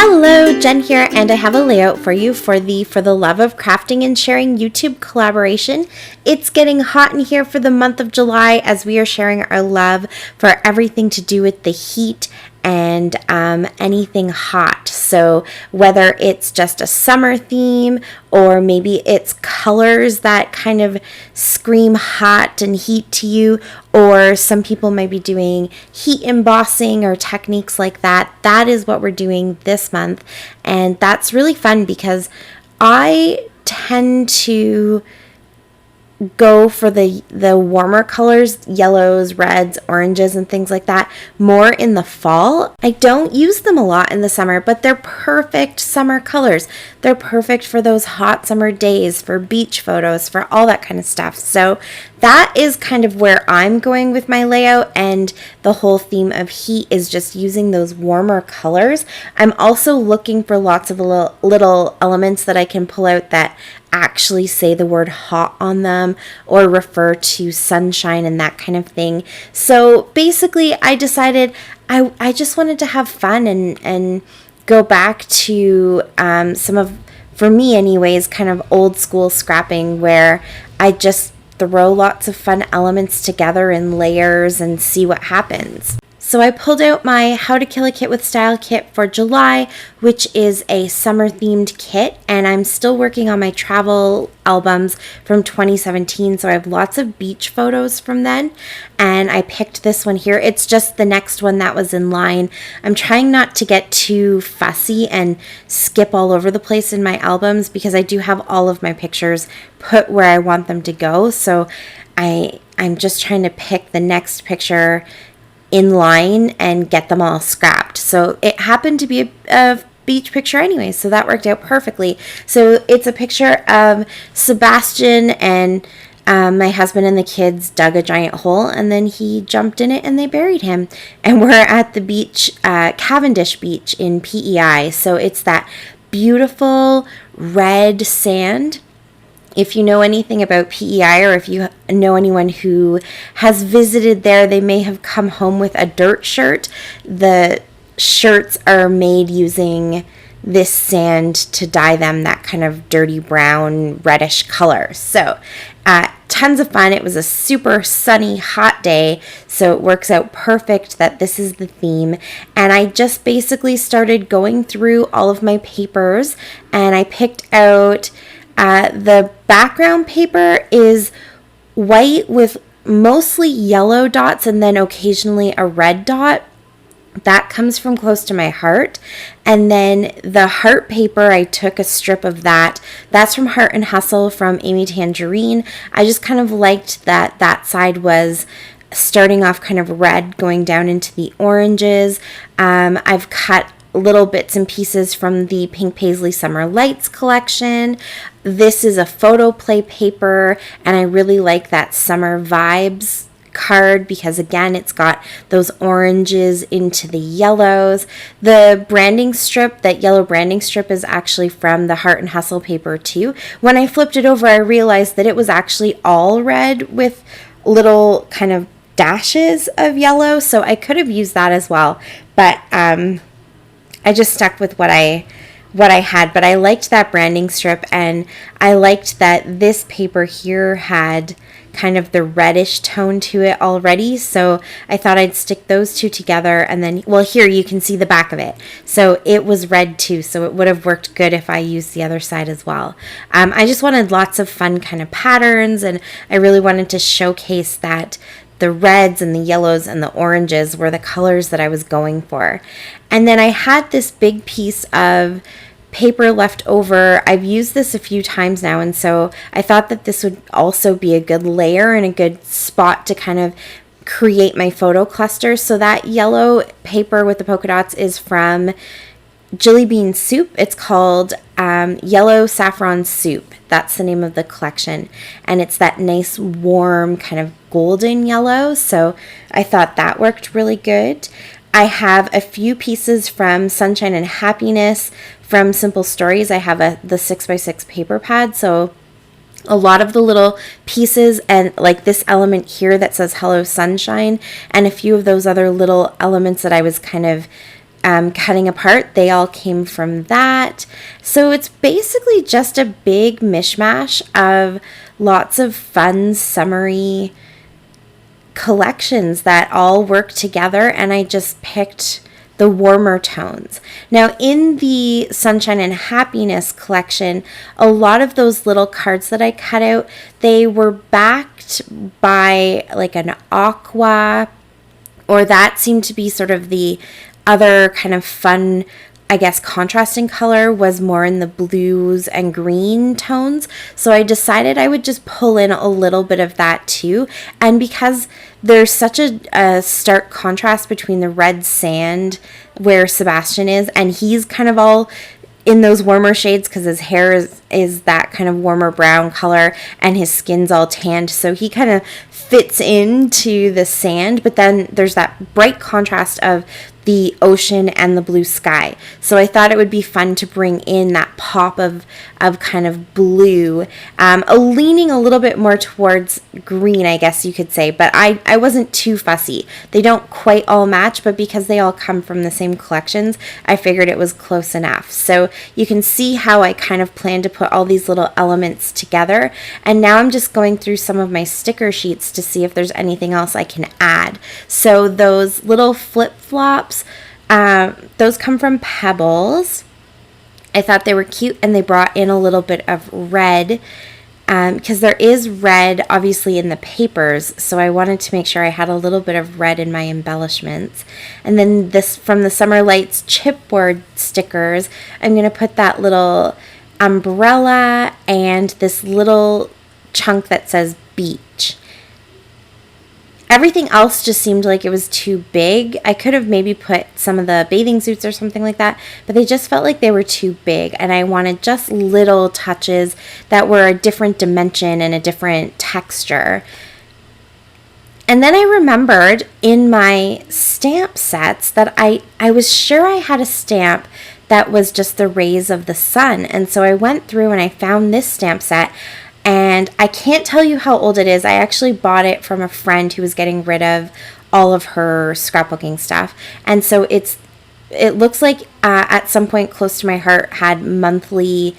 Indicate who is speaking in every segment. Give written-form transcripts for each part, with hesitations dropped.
Speaker 1: Hello, Jen here, and I have a layout for you for the For the Love of Crafting and Sharing YouTube collaboration. It's getting hot in here for the month of July as we are sharing our love for everything to do with the heat and anything hot. So whether it's just a summer theme or maybe it's colors that kind of scream hot and heat to you, or some people might be doing heat embossing or techniques like that. That is what we're doing this month, and that's really fun because I tend to go for the warmer colors, yellows, reds, oranges, and things like that more in the fall. I don't use them a lot in the summer, but they're perfect summer colors. They're perfect for those hot summer days, for beach photos, for all that kind of stuff. So that is kind of where I'm going with my layout, and the whole theme of heat is just using those warmer colors. I'm also looking for lots of little elements that I can pull out that actually say the word hot on them or refer to sunshine and that kind of thing. So basically I decided I just wanted to have fun and go back to some of, for me anyways, kind of old school scrapping where I just throw lots of fun elements together in layers and see what happens. So I pulled out my How to Kill a Kit with Style kit for July, which is a summer themed kit, and I'm still working on my travel albums from 2017, so I have lots of beach photos from then, and I picked this one here. It's just the next one that was in line. I'm trying not to get too fussy and skip all over the place in my albums because I do have all of my pictures put where I want them to go, so I'm just trying to pick the next picture in line and get them all scrapped. So it happened to be a beach picture anyway, so that worked out perfectly. So it's a picture of Sebastian and my husband and the kids dug a giant hole, and then he jumped in it and they buried him. And we're at the beach, Cavendish Beach in PEI. So it's that beautiful red sand. If you know anything about PEI, or if you know anyone who has visited there, they may have come home with a dirt shirt. The shirts are made using this sand to dye them that kind of dirty brown reddish color. So tons of fun. It was a super sunny, hot day, so it works out perfect that this is the theme. And I just basically started going through all of my papers, and I picked out the background paper is white with mostly yellow dots and then occasionally a red dot. That comes from close to my heart. And then the heart paper, I took a strip of that. That's from Heart and Hustle from Amy Tangerine. I just kind of liked that that side was starting off kind of red, going down into the oranges. I've cut little bits and pieces from the Pink Paisley Summer Lights collection. This is a photo play paper, and I really like that Summer Vibes card because again it's got those oranges into the yellows. The branding strip, that yellow branding strip, is actually from the Heart and Hustle paper too. When I flipped it over, I realized that it was actually all red with little kind of dashes of yellow, so I could have used that as well, but I just stuck with what I had. But I liked that branding strip, and I liked that this paper here had kind of the reddish tone to it already, so I thought I'd stick those two together. And then, well, here you can see the back of it, so it was red too, so it would have worked good if I used the other side as well. I just wanted lots of fun kind of patterns, and I really wanted to showcase that the reds and the yellows and the oranges were the colors that I was going for. And then I had this big piece of paper left over. I've used this a few times now, and so I thought that this would also be a good layer and a good spot to kind of create my photo cluster. So that yellow paper with the polka dots is from Jilly Bean Soup. It's called Yellow Saffron Soup. That's the name of the collection, and it's that nice warm kind of golden yellow, so I thought that worked really good. I have a few pieces from Sunshine and Happiness from Simple Stories. I have the 6x6 paper pad, so a lot of the little pieces, and like this element here that says Hello Sunshine, and a few of those other little elements that I was kind of cutting apart, they all came from that. So it's basically just a big mishmash of lots of fun, summery collections that all work together, and I just picked the warmer tones. Now, in the Sunshine and Happiness collection, a lot of those little cards that I cut out, they were backed by like an aqua, or that seemed to be sort of the other kind of fun, I guess, contrasting color was more in the blues and green tones. So I decided I would just pull in a little bit of that too. And because there's such a stark contrast between the red sand where Sebastian is, and he's kind of all in those warmer shades because his hair is that kind of warmer brown color and his skin's all tanned, so he kind of fits into the sand, but then there's that bright contrast of the ocean and the blue sky. So I thought it would be fun to bring in that pop of kind of blue, leaning a little bit more towards green, I guess you could say, but I wasn't too fussy. They don't quite all match, but because they all come from the same collections, I figured it was close enough. So you can see how I kind of plan to put all these little elements together, and now I'm just going through some of my sticker sheets to see if there's anything else I can add. So those little flip-flops, those come from Pebbles. I thought they were cute, and they brought in a little bit of red because there is red obviously in the papers, so I wanted to make sure I had a little bit of red in my embellishments. And then this from the Summer Lights chipboard stickers, I'm going to put that little umbrella and this little chunk that says beach. Everything else just seemed like it was too big. I could have maybe put some of the bathing suits or something like that, but they just felt like they were too big, and I wanted just little touches that were a different dimension and a different texture. And then I remembered in my stamp sets that I was sure I had a stamp that was just the rays of the sun, and so I went through and I found this stamp set. And I can't tell you how old it is. I actually bought it from a friend who was getting rid of all of her scrapbooking stuff. And so it looks like at some point close to my heart had monthly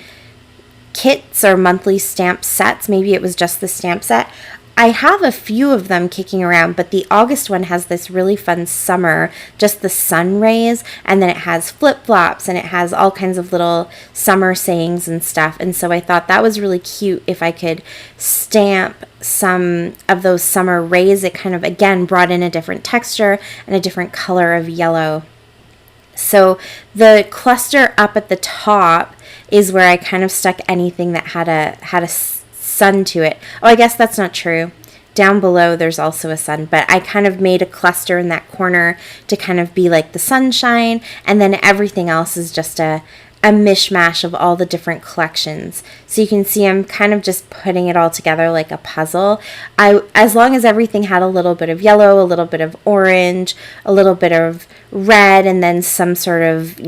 Speaker 1: kits or monthly stamp sets. Maybe it was just the stamp set. I have a few of them kicking around, but the August one has this really fun summer, just the sun rays, and then it has flip-flops, and it has all kinds of little summer sayings and stuff, and so I thought that was really cute if I could stamp some of those summer rays. It kind of, again, brought in a different texture and a different color of yellow. So the cluster up at the top is where I kind of stuck anything that had a sun to it. Oh, I guess that's not true. Down below there's also a sun, but I kind of made a cluster in that corner to kind of be like the sunshine, and then everything else is just a mishmash of all the different collections. So you can see I'm kind of just putting it all together like a puzzle. As long as everything had a little bit of yellow, a little bit of orange, a little bit of red, and then some sort of,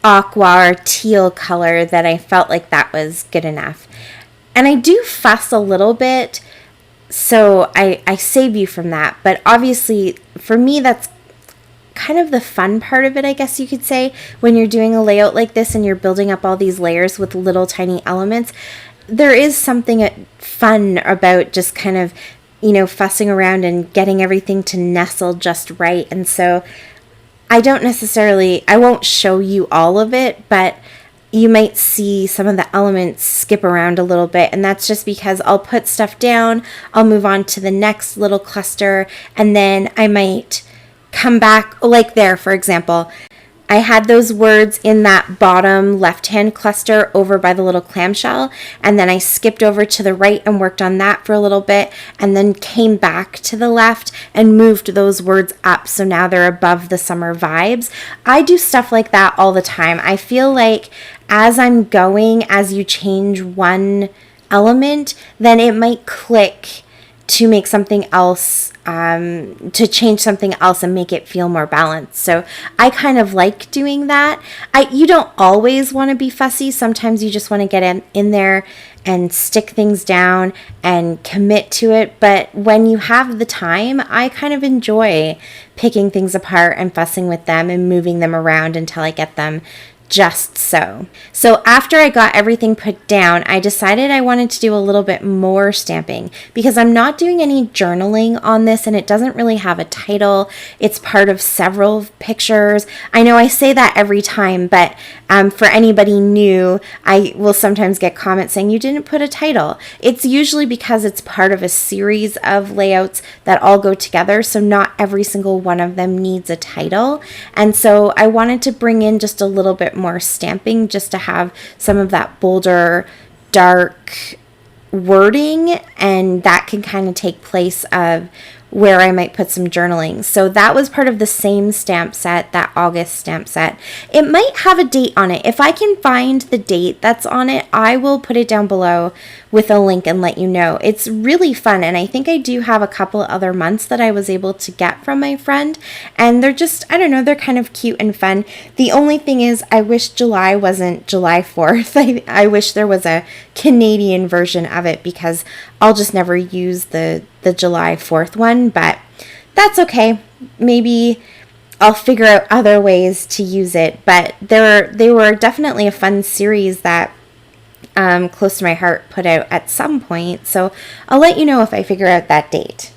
Speaker 1: aqua or teal color, that I felt like that was good enough. And I do fuss a little bit, so I save you from that. But obviously, for me, that's kind of the fun part of it, I guess you could say, when you're doing a layout like this and you're building up all these layers with little tiny elements. There is something fun about just kind of, fussing around and getting everything to nestle just right. And so I won't show you all of it, but you might see some of the elements skip around a little bit, and that's just because I'll put stuff down, I'll move on to the next little cluster, and then I might come back, like there, for example. I had those words in that bottom left-hand cluster over by the little clamshell, and then I skipped over to the right and worked on that for a little bit, and then came back to the left and moved those words up, so now they're above the summer vibes. I do stuff like that all the time. I feel like as I'm going, as you change one element, then it might click to make something else, to change something else and make it feel more balanced. So I kind of like doing that. You don't always want to be fussy. Sometimes you just want to get in there and stick things down and commit to it. But when you have the time, I kind of enjoy picking things apart and fussing with them and moving them around until I get them just so. So after I got everything put down, I decided I wanted to do a little bit more stamping because I'm not doing any journaling on this and it doesn't really have a title. It's part of several pictures. I know I say that every time, but for anybody new, I will sometimes get comments saying you didn't put a title. It's usually because it's part of a series of layouts that all go together, so not every single one of them needs a title. And so I wanted to bring in just a little bit more stamping just to have some of that bolder, dark wording, and that can kind of take place of where I might put some journaling. So that was part of the same stamp set, that August stamp set. It might have a date on it. If I can find the date that's on it, I will put it down below with a link and let you know. It's really fun, and I think I do have a couple other months that I was able to get from my friend, and they're just, I don't know, they're kind of cute and fun. The only thing is I wish July wasn't July 4th. I wish there was a Canadian version of it because I'll just never use the July 4th one, but that's okay. Maybe I'll figure out other ways to use it, but they were definitely a fun series that Close to My Heart put out at some point, so I'll let you know if I figure out that date.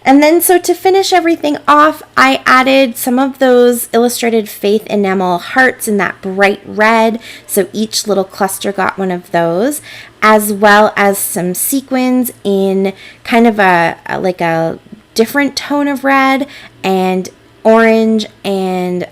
Speaker 1: And then, so to finish everything off, I added some of those illustrated faith enamel hearts in that bright red, so each little cluster got one of those, as well as some sequins in kind of like a different tone of red and orange and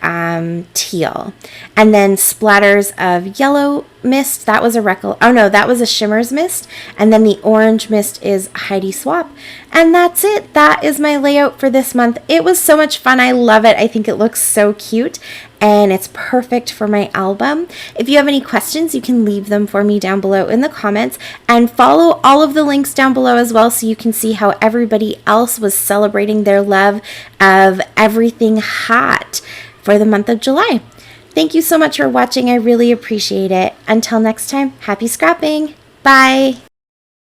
Speaker 1: teal, and then splatters of yellow mist. That was that was a Shimmer's mist, and then the orange mist is Heidi Swap, and that's it. That is my layout for this month. It was so much fun. I love it. I think it looks so cute, and it's perfect for my album. If you have any questions, you can leave them for me down below in the comments, and follow all of the links down below as well so you can see how everybody else was celebrating their love of everything hot for the month of July. Thank you so much for watching. I really appreciate it. Until next time, happy scrapping. Bye.